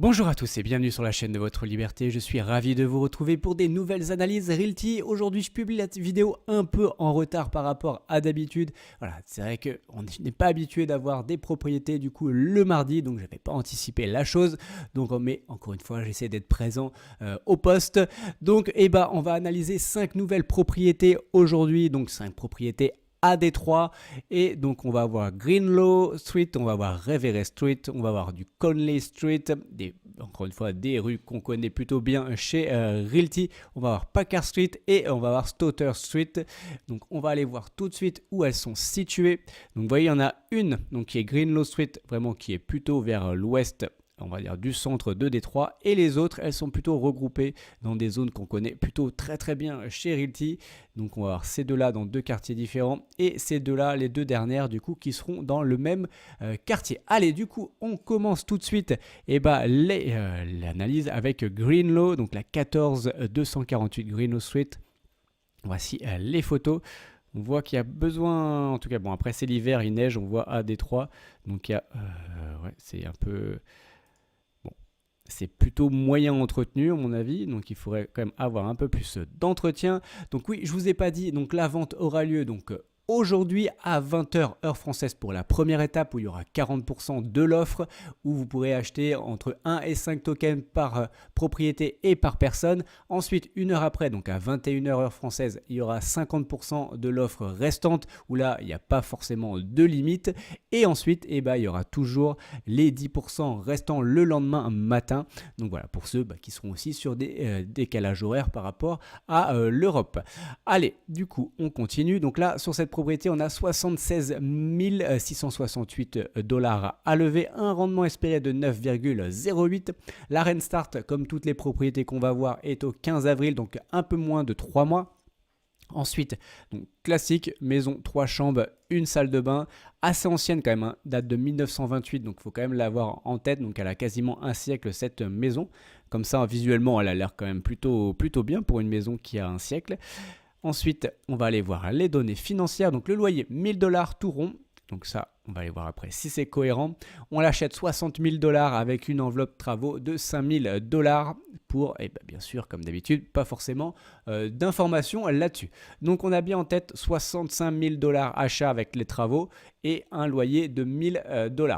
Bonjour à tous et bienvenue sur la chaîne de votre liberté, je suis ravi de vous retrouver pour des nouvelles analyses Realty. Aujourd'hui je publie la vidéo un peu en retard par rapport à d'habitude. Voilà, c'est vrai qu'on n'est pas habitué d'avoir des propriétés du coup le mardi, donc je n'avais pas anticipé la chose. Donc mais encore une fois j'essaie d'être présent au poste. Donc on va analyser 5 nouvelles propriétés aujourd'hui, donc 5 propriétés à Détroit, et donc on va avoir Greenlaw Street, on va avoir Revere Street, on va avoir du Conley Street, encore une fois des rues qu'on connaît plutôt bien chez Realty. On va avoir Packard Street et on va avoir Stotter Street. Donc on va aller voir tout de suite où elles sont situées. Donc vous voyez, il y en a une donc qui est Greenlaw Street, vraiment qui est plutôt vers l'ouest, on va dire du centre de Détroit, et les autres elles sont plutôt regroupées dans des zones qu'on connaît plutôt très bien chez Realty. Donc on va avoir ces deux là dans deux quartiers différents, et ces deux là, les deux dernières du coup, qui seront dans le même quartier. Allez, du coup on commence tout de suite l'analyse avec Greenlaw, donc la 14248 Greenlaw Street. Voici les photos. On voit qu'il y a besoin, en tout cas bon, après c'est l'hiver, il neige, on voit à Détroit, donc il y a ouais, c'est un peu c'est plutôt moyen entretenu à mon avis, donc il faudrait quand même avoir un peu plus d'entretien. Donc oui, je vous ai pas dit, donc la vente aura lieu donc aujourd'hui à 20h heure française pour la première étape, où il y aura 40% de l'offre, où vous pourrez acheter entre 1 et 5 tokens par propriété et par personne. Ensuite, une heure après, donc à 21h heure française, il y aura 50% de l'offre restante, où là, il n'y a pas forcément de limite. Et ensuite, il y aura toujours les 10% restants le lendemain matin. Donc voilà, pour ceux qui seront aussi sur des décalages horaires par rapport à l'Europe. Allez, du coup, on continue. Donc là, sur cette propriété, on a 76 668 $ à lever, un rendement espéré de 9,08. La rent start, comme toutes les propriétés qu'on va voir, est au 15 avril, donc un peu moins de 3 mois. Ensuite, donc classique, maison 3 chambres, une salle de bain, assez ancienne quand même, hein, date de 1928, donc il faut quand même l'avoir en tête. Donc elle a quasiment un siècle cette maison. Comme ça, visuellement, elle a l'air quand même plutôt bien pour une maison qui a un siècle. Ensuite, on va aller voir les données financières. Donc le loyer, 1000 $ tout rond. Donc ça, on va aller voir après si c'est cohérent. On l'achète 60 000 $ avec une enveloppe travaux de 5 000 $ pour, bien sûr, comme d'habitude, pas forcément d'informations là-dessus. Donc on a bien en tête 65 000 $ achat avec les travaux et un loyer de 1000 $.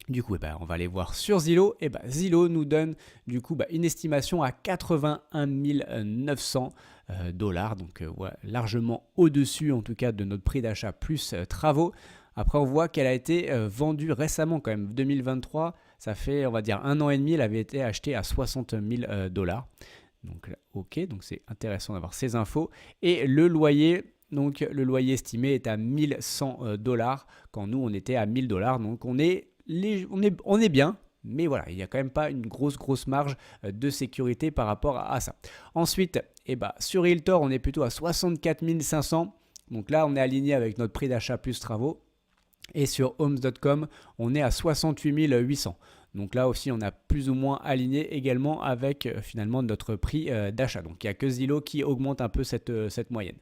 Du coup, on va aller voir sur Zillow. Zillow nous donne du coup une estimation à 81 900 $, donc ouais, largement au-dessus en tout cas de notre prix d'achat plus travaux. Après, on voit qu'elle a été vendue récemment quand même, 2023. Ça fait, on va dire, 1 an et demi, elle avait été achetée à 60 000 $. Donc ok, donc c'est intéressant d'avoir ces infos. Et le loyer, donc le loyer estimé est à 1100 $, quand nous on était à 1000 $. Donc on est bien, mais voilà, il n'y a quand même pas une grosse marge de sécurité par rapport à ça. Ensuite, sur Realtor, on est plutôt à 64 500. Donc là, on est aligné avec notre prix d'achat plus travaux. Et sur homes.com, on est à 68 800. Donc là aussi, on a plus ou moins aligné également avec finalement notre prix d'achat. Donc il n'y a que Zillow qui augmente un peu cette moyenne.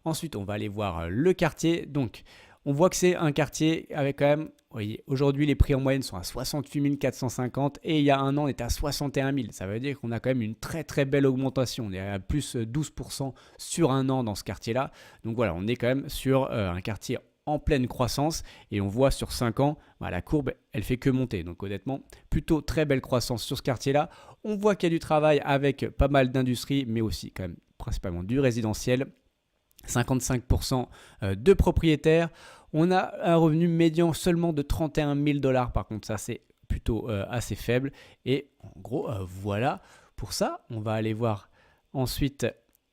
Ensuite, on va aller voir le quartier. Donc, on voit que c'est un quartier avec quand même, vous voyez, aujourd'hui les prix en moyenne sont à 68 450 et il y a un an on était à 61 000. Ça veut dire qu'on a quand même une très belle augmentation. On est à plus 12% sur un an dans ce quartier-là. Donc voilà, on est quand même sur un quartier en pleine croissance, et on voit sur 5 ans, la courbe elle fait que monter. Donc honnêtement, plutôt très belle croissance sur ce quartier-là. On voit qu'il y a du travail avec pas mal d'industries, mais aussi quand même principalement du résidentiel. 55% de propriétaires. On a un revenu médian seulement de 31 000 $. Par contre, ça c'est plutôt assez faible. Et en gros, voilà pour ça. On va aller voir ensuite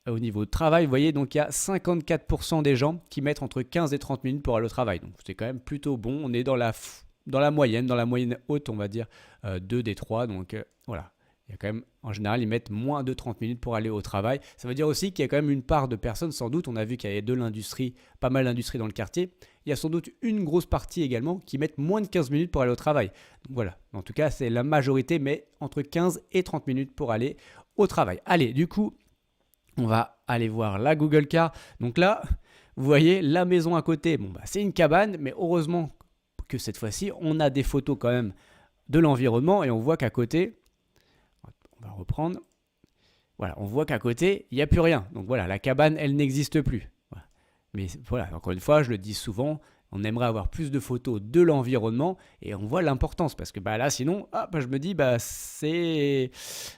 au niveau de travail. Vous voyez, donc il y a 54% des gens qui mettent entre 15 et 30 minutes pour aller au travail. Donc c'est quand même plutôt bon. On est dans la moyenne haute, on va dire, de Détroit. Donc voilà. Il y a quand même, en général, ils mettent moins de 30 minutes pour aller au travail. Ça veut dire aussi qu'il y a quand même une part de personnes, sans doute, on a vu qu'il y avait de l'industrie, pas mal d'industrie dans le quartier. Il y a sans doute une grosse partie également qui mettent moins de 15 minutes pour aller au travail. Donc voilà, en tout cas, c'est la majorité, mais entre 15 et 30 minutes pour aller au travail. Allez, du coup, on va aller voir la Google Car. Donc là, vous voyez la maison à côté. Bon, c'est une cabane, mais heureusement que cette fois-ci, on a des photos quand même de l'environnement et on voit qu'à côté, on va reprendre, voilà, on voit qu'à côté, il n'y a plus rien. Donc voilà, la cabane, elle n'existe plus. Voilà. Mais voilà, encore une fois, je le dis souvent, on aimerait avoir plus de photos de l'environnement et on voit l'importance parce que là, sinon, je me dis,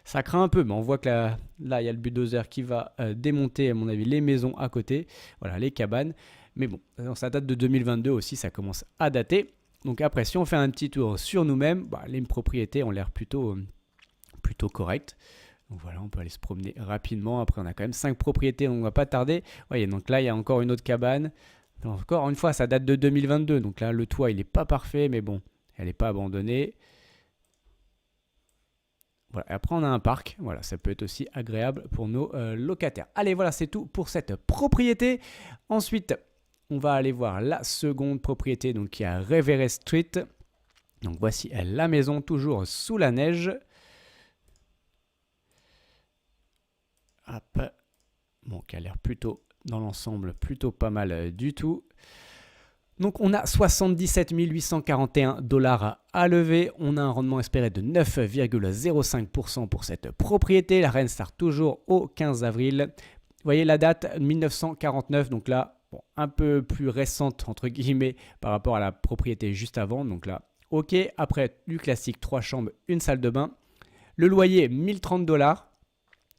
ça craint un peu. Mais on voit que là, il y a le bulldozer qui va démonter, à mon avis, les maisons à côté, voilà, les cabanes. Mais bon, ça date de 2022 aussi, ça commence à dater. Donc après, si on fait un petit tour sur nous-mêmes, les propriétés ont l'air plutôt correctes. Donc voilà, on peut aller se promener rapidement. Après, on a quand même 5 propriétés, on ne va pas tarder. Vous voyez, donc là, il y a encore une autre cabane. Encore une fois, ça date de 2022. Donc là, le toit, il n'est pas parfait, mais bon, elle n'est pas abandonnée. Voilà. Après, on a un parc. Voilà, ça peut être aussi agréable pour nos locataires. Allez, voilà, c'est tout pour cette propriété. Ensuite, on va aller voir la seconde propriété, donc qui est à Revere Street. Donc voici la maison, toujours sous la neige. Hop. Bon, qui a l'air plutôt, dans l'ensemble, plutôt pas mal du tout. Donc on a 77 841 $ à lever. On a un rendement espéré de 9,05% pour cette propriété. La reine start toujours au 15 avril. Vous voyez la date 1949, donc là, un peu plus récente, entre guillemets, par rapport à la propriété juste avant. Donc là, ok. Après, du classique, 3 chambres, une salle de bain. Le loyer, 1030 $.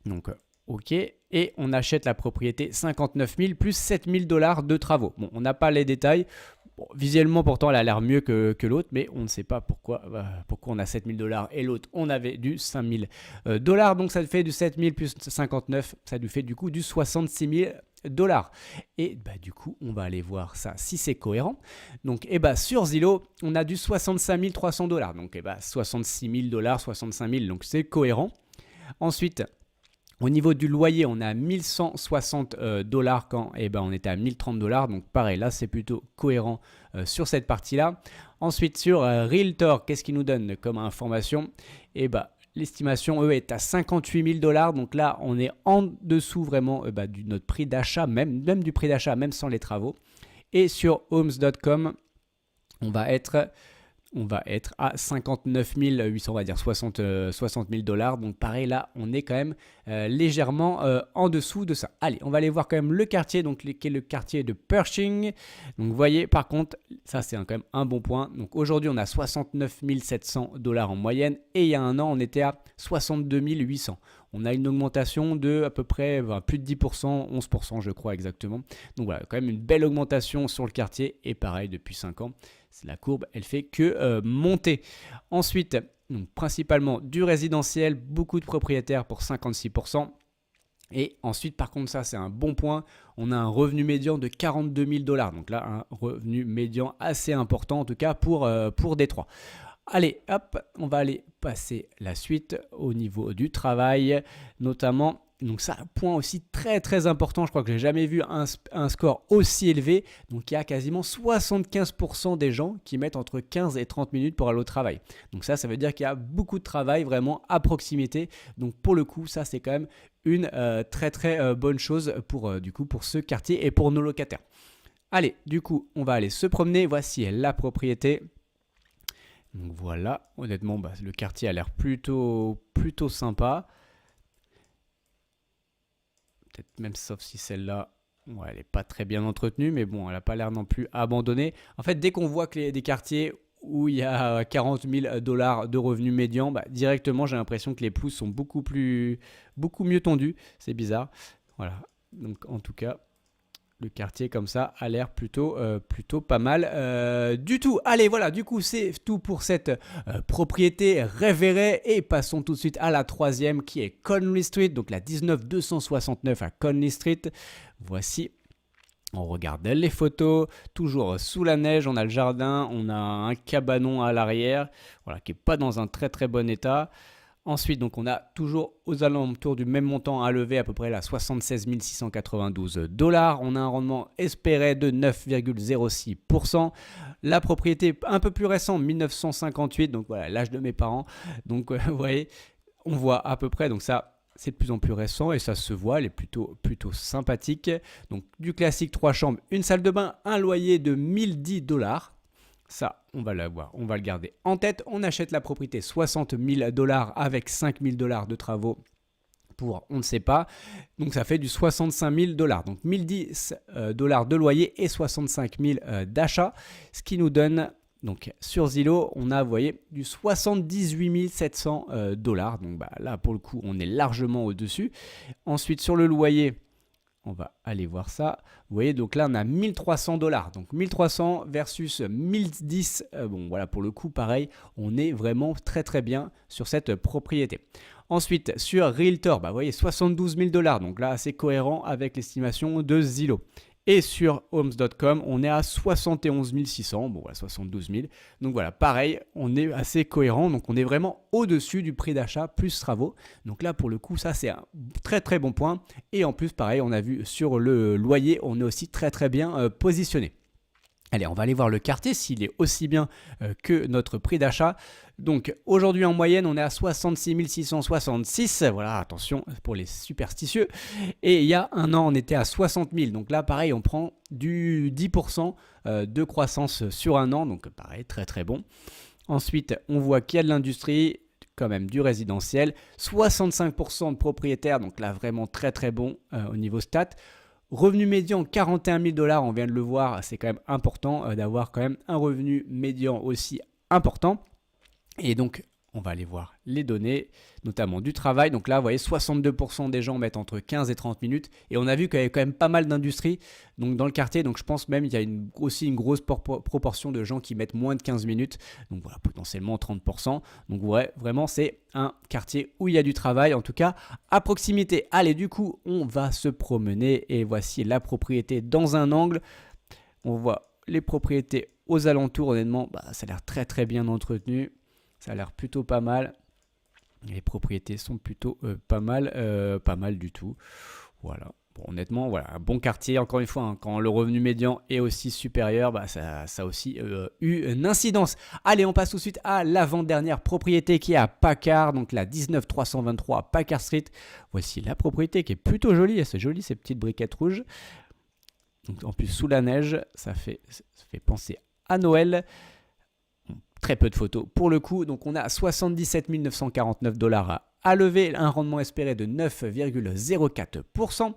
Donc, ok. Et on achète la propriété 59 000 plus 7 000 $ de travaux. Bon, on n'a pas les détails. Bon, visuellement, pourtant, elle a l'air mieux que l'autre, mais on ne sait pas pourquoi on a 7 000 $ et l'autre, on avait du 5 000 $. Donc, ça fait du 7 000 plus 59, ça lui fait du coup du 66 000 $. Et du coup, on va aller voir ça si c'est cohérent. Donc, sur Zillow, on a du 65 300 $. Donc, 66 000 $, 65 000, donc c'est cohérent. Ensuite, au niveau du loyer, on a 1160 $ quand on était à 1030 $. Donc pareil, là c'est plutôt cohérent sur cette partie-là. Ensuite sur Realtor, qu'est-ce qu'il nous donne comme information? L'estimation est à 58 000 $. Donc là, on est en dessous vraiment de notre prix d'achat, même du prix d'achat, même sans les travaux. Et sur homes.com, on va être à 59 800, on va dire 60 000 $. Donc pareil, là, on est quand même légèrement en dessous de ça. Allez, on va aller voir quand même le quartier, donc qui est le quartier de Pershing. Donc vous voyez, par contre, ça c'est quand même un bon point. Donc aujourd'hui, on a 69 700 $ en moyenne et il y a un an, on était à 62 800. On a une augmentation de à peu près plus de 10%, 11% je crois exactement. Donc voilà, quand même une belle augmentation sur le quartier et pareil depuis 5 ans. La courbe, elle fait que monter. Ensuite, donc, principalement du résidentiel, beaucoup de propriétaires pour 56%. Et ensuite, par contre, ça c'est un bon point, on a un revenu médian de 42 000 $. Donc là, un revenu médian assez important en tout cas pour Détroit. Allez, hop, on va aller passer la suite au niveau du travail, notamment. Donc ça, point aussi très très important, je crois que j'ai jamais vu un score aussi élevé. Donc il y a quasiment 75% des gens qui mettent entre 15 et 30 minutes pour aller au travail. Donc ça veut dire qu'il y a beaucoup de travail vraiment à proximité. Donc pour le coup, ça c'est quand même une très très bonne chose pour ce quartier et pour nos locataires. Allez, du coup, on va aller se promener. Voici la propriété. Donc voilà, honnêtement, le quartier a l'air plutôt sympa. Peut-être même sauf si celle-là, elle n'est pas très bien entretenue, mais bon, elle n'a pas l'air non plus abandonnée. En fait, dès qu'on voit que des quartiers où il y a 40 000 $ de revenus médians, directement, j'ai l'impression que les pelouses sont beaucoup mieux tondues. C'est bizarre. Voilà, donc en tout cas, le quartier comme ça a l'air plutôt pas mal du tout. Allez, voilà, du coup, c'est tout pour cette propriété Revere. Et passons tout de suite à la troisième qui est Conley Street, donc la 19269 à Conley Street. Voici, on regarde les photos, toujours sous la neige, on a le jardin, on a un cabanon à l'arrière, voilà, qui n'est pas dans un très très bon état. Ensuite, donc on a toujours aux alentours du même montant à lever, à peu près là 76 692 $. On a un rendement espéré de 9,06%. La propriété un peu plus récente, 1958, donc voilà l'âge de mes parents. Donc vous voyez, on voit à peu près, donc ça c'est de plus en plus récent et ça se voit, elle est plutôt sympathique. Donc du classique 3 chambres, une salle de bain, un loyer de 1010 $. Ça, on va l'avoir, on va le garder en tête. On achète la propriété 60 000 $ avec 5 000 $ de travaux pour on ne sait pas. Donc ça fait du 65 000 $. Donc 1010 $ de loyer et 65 000 d'achat. Ce qui nous donne, donc sur Zillow, on a, vous voyez, du 78 700 $. Donc bah, là, pour le coup, on est largement au-dessus. Ensuite, sur le loyer, on va aller voir ça. Vous voyez, donc là, on a 1300 $. Donc 1300 versus 1010. Bon, voilà, pour le coup, pareil, on est vraiment très très bien sur cette propriété. Ensuite, sur Realtor, bah, vous voyez, 72 000 $. Donc là, c'est cohérent avec l'estimation de Zillow. Et sur Homes.com, on est à 71 600, bon voilà, 72 000. Donc voilà, pareil, on est assez cohérent, donc on est vraiment au-dessus du prix d'achat plus travaux. Donc là, pour le coup, ça c'est un très très bon point. Et en plus, pareil, on a vu sur le loyer, on est aussi très très bien positionné. Allez, on va aller voir le quartier s'il est aussi bien que notre prix d'achat. Donc aujourd'hui en moyenne, on est à 66 666. Voilà, attention pour les superstitieux. Et il y a un an, on était à 60 000. Donc là, pareil, on prend du 10% de croissance sur un an. Donc pareil, très très bon. Ensuite, on voit qu'il y a de l'industrie, quand même du résidentiel. 65% de propriétaires. Donc là, vraiment très très bon au niveau stat. Revenu médian 41 000 $, on vient de le voir, c'est quand même important d'avoir quand même un revenu médian aussi important. Et donc, on va aller voir les données, notamment du travail. Donc là, vous voyez, 62% des gens mettent entre 15 et 30 minutes. Et on a vu qu'il y avait quand même pas mal d'industries dans le quartier. Donc je pense même qu'il y a aussi une grosse proportion de gens qui mettent moins de 15 minutes. Donc voilà, potentiellement 30%. Donc ouais, vraiment, c'est un quartier où il y a du travail, en tout cas à proximité. Allez, du coup, on va se promener. Et voici la propriété dans un angle. On voit les propriétés aux alentours. Honnêtement, ça a l'air très très bien entretenu. Ça a l'air plutôt pas mal. Les propriétés sont plutôt pas mal du tout. Voilà. Bon, honnêtement, voilà, un bon quartier. Encore une fois, quand le revenu médian est aussi supérieur, ça a aussi eu une incidence. Allez, on passe tout de suite à l'avant-dernière propriété qui est à Packard, donc la 19 323 Packard Street. Voici la propriété qui est plutôt jolie. C'est joli ces petites briquettes rouges. Donc, en plus, sous la neige, ça fait penser à Noël. Très peu de photos pour le coup, donc on a 77 949 $ à lever, un rendement espéré de 9,04%.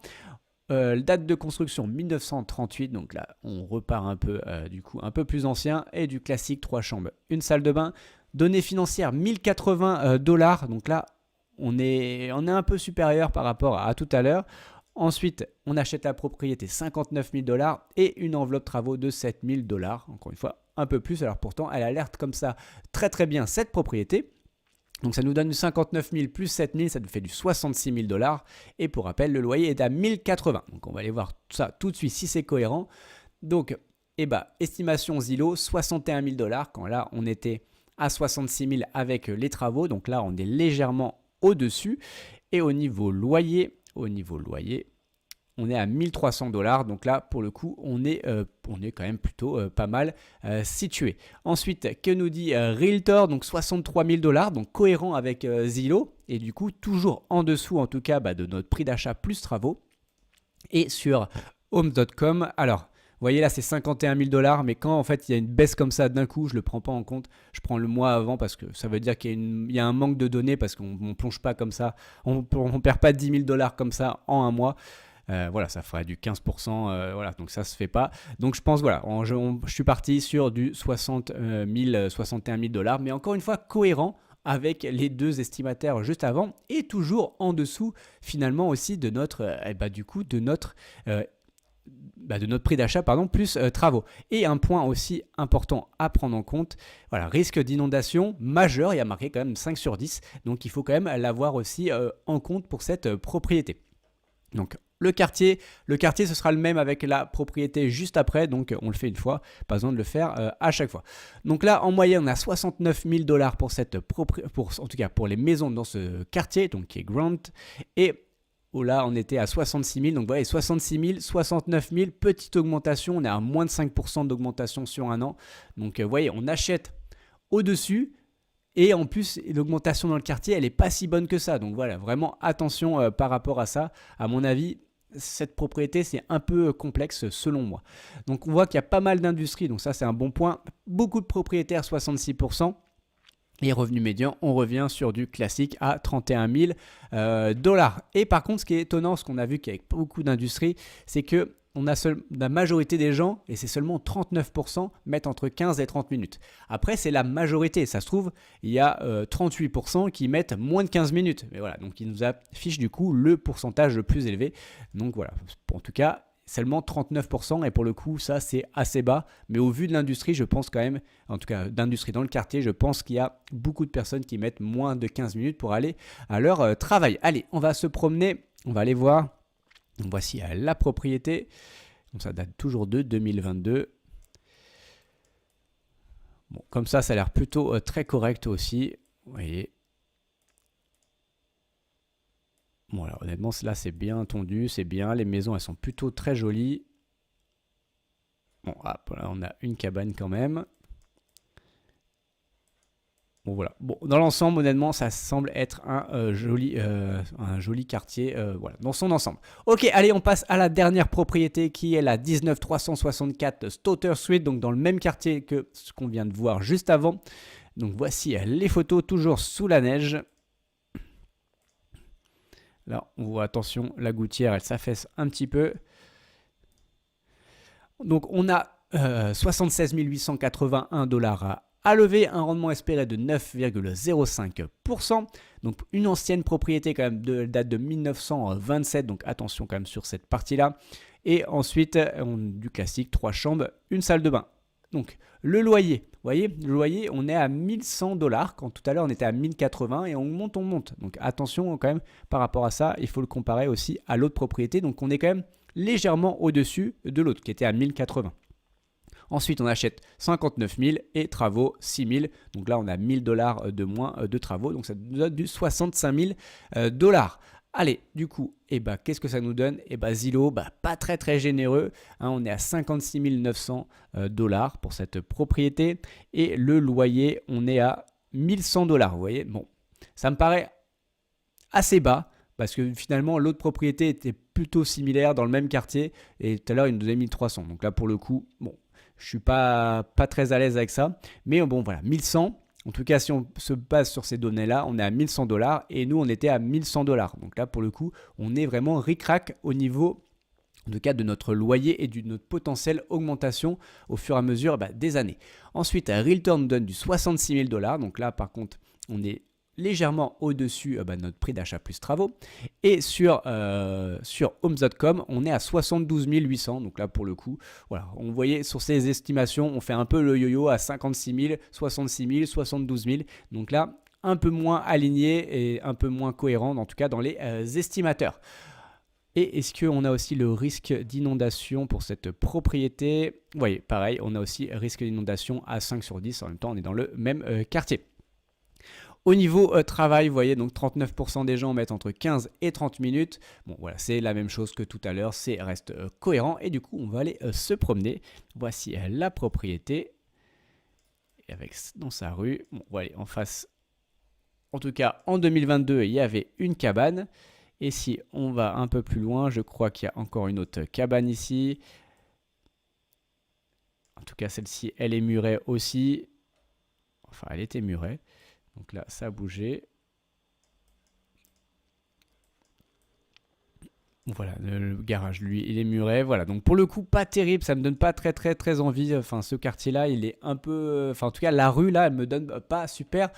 Date de construction 1938, donc là on repart un peu du coup un peu plus ancien, et du classique 3 chambres, une salle de bain. Données financières 1080 $, donc là on est un peu supérieur par rapport à tout à l'heure. Ensuite, on achète la propriété 59 000 $ et une enveloppe travaux de 7 000 $. Encore une fois, un peu plus. Alors pourtant, elle alerte comme ça très très bien cette propriété. Donc ça nous donne du 59 000 plus 7 000, ça nous fait du 66 000 $. Et pour rappel, le loyer est à 1080. Donc on va aller voir ça tout de suite si c'est cohérent. Donc, estimation Zillow, 61 000 $. Quand là, on était à 66 000 avec les travaux. Donc là, on est légèrement au-dessus. Et au niveau loyer, on est à 1300 $. Donc là, pour le coup, on est quand même plutôt pas mal situé. Ensuite, que nous dit Realtor? Donc 63 000 $, donc cohérent avec Zillow. Et du coup, toujours en dessous, en tout cas, de notre prix d'achat plus travaux. Et sur Homes.com, alors, vous voyez là, c'est 51 000 $. Mais quand en fait, il y a une baisse comme ça d'un coup, je ne le prends pas en compte. Je prends le mois avant parce que ça veut dire qu'il y a un manque de données parce qu'on ne plonge pas comme ça. On ne perd pas 10 000 $ comme ça en un mois. Voilà, ça ferait du 15%, voilà, donc ça se fait pas. Donc je pense, voilà, je suis parti sur du 60 000, 61 000 $, mais encore une fois cohérent avec les deux estimataires juste avant et toujours en dessous finalement aussi de notre, de notre prix d'achat, plus travaux. Et un point aussi important à prendre en compte, voilà, risque d'inondation majeur, il y a marqué quand même 5 sur 10, donc il faut quand même l'avoir aussi en compte pour cette propriété. Donc le quartier, ce sera le même avec la propriété juste après, donc on le fait une fois, pas besoin de le faire à chaque fois. Donc là, en moyenne, on a 69 000 $ en tout cas pour les maisons dans ce quartier, donc qui est Grant, et là on était à 66 000, donc vous voyez 66 000, 69 000, petite augmentation, on est à moins de 5% d'augmentation sur un an, donc vous voyez, on achète au-dessus. Et en plus, l'augmentation dans le quartier, elle n'est pas si bonne que ça. Donc voilà, vraiment attention par rapport à ça. À mon avis, cette propriété, c'est un peu complexe selon moi. Donc on voit qu'il y a pas mal d'industries, donc ça c'est un bon point. Beaucoup de propriétaires, 66%. Et revenu médian, on revient sur du classique à 31 000 dollars. Et par contre, ce qui est étonnant, ce qu'on a vu qu'avec beaucoup d'industries, c'est que la majorité des gens, et c'est seulement 39%, mettent entre 15 et 30 minutes. Après, c'est la majorité. Ça se trouve, il y a 38% qui mettent moins de 15 minutes. Mais voilà, donc il nous affiche du coup le pourcentage le plus élevé. Donc voilà, en tout cas, seulement 39%, et pour le coup, ça c'est assez bas. Mais au vu de l'industrie, je pense quand même, en tout cas d'industrie dans le quartier, je pense qu'il y a beaucoup de personnes qui mettent moins de 15 minutes pour aller à leur travail. Allez, on va se promener, on va aller voir. Donc voici la propriété. Donc ça date toujours de 2022. Bon, comme ça a l'air plutôt très correct aussi. Vous voyez. Bon, alors honnêtement, là c'est bien tondu, c'est bien. Les maisons, elles sont plutôt très jolies. Bon, hop, là on a une cabane quand même. Bon voilà. Bon, dans l'ensemble, honnêtement, ça semble être un joli quartier, voilà, dans son ensemble. Ok, allez, on passe à la dernière propriété qui est la 19364 Stotter Street, donc dans le même quartier que ce qu'on vient de voir juste avant. Donc voici les photos, toujours sous la neige. Là, on voit, attention, la gouttière, elle s'affaisse un petit peu. Donc on a 76 881 dollars à lever, un rendement espéré de 9,05%. Donc une ancienne propriété quand même date de 1927, donc attention quand même sur cette partie-là. Et ensuite, du classique, 3 chambres, une salle de bain. Donc le loyer, vous voyez, le loyer, on est à 1100 dollars, quand tout à l'heure on était à 1080 et on monte, on monte. Donc attention quand même par rapport à ça, il faut le comparer aussi à l'autre propriété. Donc on est quand même légèrement au-dessus de l'autre qui était à 1080. Ensuite, on achète 59 000 et travaux 6 000. Donc là, on a 1000 dollars de moins de travaux. Donc ça nous donne du 65 000 dollars. Allez, du coup, qu'est-ce que ça nous donne? Zillow, pas très très généreux. Hein, on est à 56 900 dollars pour cette propriété. Et le loyer, on est à 1100 dollars. Vous voyez, bon, ça me paraît assez bas. Parce que finalement, l'autre propriété était plutôt similaire dans le même quartier. Et tout à l'heure, il nous donnait 1300. Donc là, pour le coup, bon, je ne suis pas très à l'aise avec ça. Mais bon, voilà, 1100. En tout cas, si on se base sur ces données-là, on est à 1100 dollars. Et nous, on était à 1100 dollars. Donc là, pour le coup, on est vraiment ric-rac au niveau de notre loyer et de notre potentielle augmentation au fur et à mesure des années. Ensuite, Realtor nous donne du 66 000 dollars. Donc là, par contre, on est légèrement au-dessus de notre prix d'achat plus travaux. Et sur Homes.com, on est à 72 800. Donc là, pour le coup, voilà, on voyait sur ces estimations, on fait un peu le yo-yo à 56 000, 66 000, 72 000. Donc là, un peu moins aligné et un peu moins cohérent, en tout cas dans les estimateurs. Et est-ce qu'on a aussi le risque d'inondation pour cette propriété? Vous voyez, pareil, on a aussi risque d'inondation à 5 sur 10. En même temps, on est dans le même quartier. Au niveau travail, vous voyez, donc 39% des gens mettent entre 15 et 30 minutes. Bon, voilà, c'est la même chose que tout à l'heure, c'est reste cohérent. Et du coup, on va aller se promener. Voici la propriété. Et dans sa rue. Bon, voilà, en face. En tout cas, en 2022, il y avait une cabane. Et si on va un peu plus loin, je crois qu'il y a encore une autre cabane ici. En tout cas, celle-ci, elle est murée aussi. Enfin, elle était murée. Donc là, ça a bougé. Voilà, le garage, lui, il est muré. Voilà, donc pour le coup, pas terrible. Ça me donne pas très envie. Enfin, ce quartier-là, il est un peu... Enfin, en tout cas, la rue, là, elle me donne pas super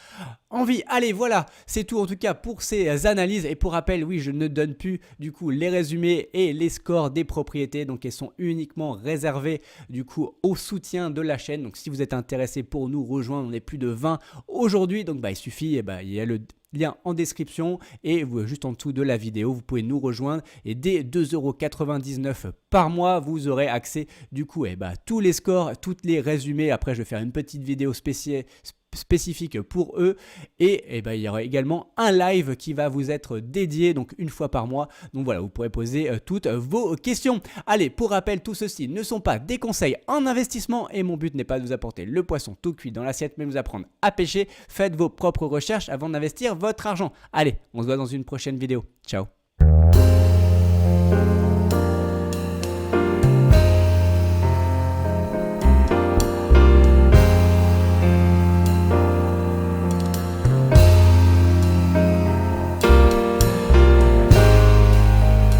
envie. Allez, voilà, c'est tout en tout cas pour ces analyses. Et pour rappel, oui, je ne donne plus, du coup, les résumés et les scores des propriétés. Donc, elles sont uniquement réservées, du coup, au soutien de la chaîne. Donc, si vous êtes intéressé pour nous rejoindre, on est plus de 20 aujourd'hui. Donc, il suffit, il y a le lien en description et juste en dessous de la vidéo, vous pouvez nous rejoindre et dès 2,99 € par mois, vous aurez accès du coup tous les scores, tous les résumés. Après, je vais faire une petite vidéo spécifique pour eux et il y aura également un live qui va vous être dédié donc une fois par mois. Donc voilà, vous pourrez poser toutes vos questions. Allez, pour rappel, tout ceci ne sont pas des conseils en investissement et mon but n'est pas de vous apporter le poisson tout cuit dans l'assiette mais de vous apprendre à pêcher. Faites vos propres recherches avant d'investir votre argent. Allez, on se voit dans une prochaine vidéo. Ciao.